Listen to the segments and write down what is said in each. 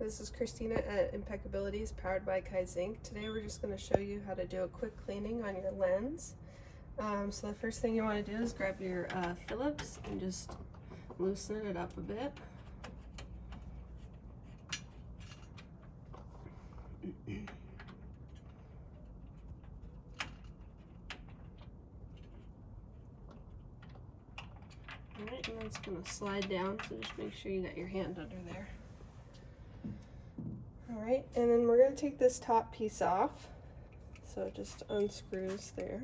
This is Christina at Impeccabilities, powered by Kaizink. Today we're just going to show you how to do a quick cleaning on your lens. So the first thing you want to do is grab your Phillips and just loosen it up a bit. Alright, and then it's going to slide down, so just make sure you got your hand under there. Alright, and then we're going to take this top piece off, so it just unscrews there.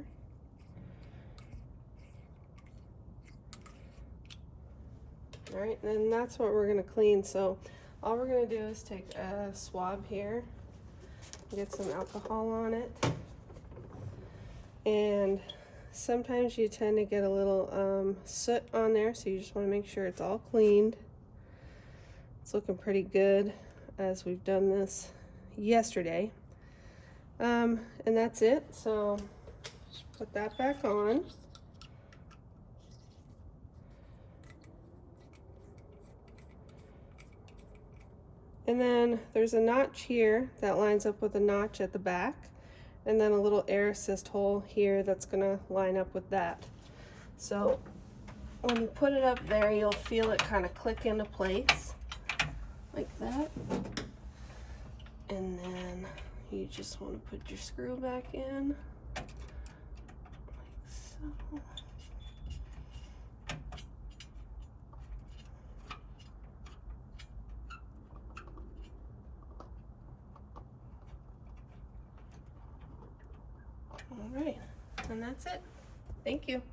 Alright, and then that's what we're going to clean. So all we're going to do is take a swab here, get some alcohol on it, and sometimes you tend to get a little soot on there, so you just want to make sure it's all cleaned. It's looking pretty good, as we've done this yesterday. And that's it. So just put that back on. And then there's a notch here that lines up with a notch at the back, and then a little air assist hole here that's gonna line up with that. So when you put it up there, you'll feel it kind of click into place like that. And then you just want to put your screw back in, like so. All right, and that's it. Thank you.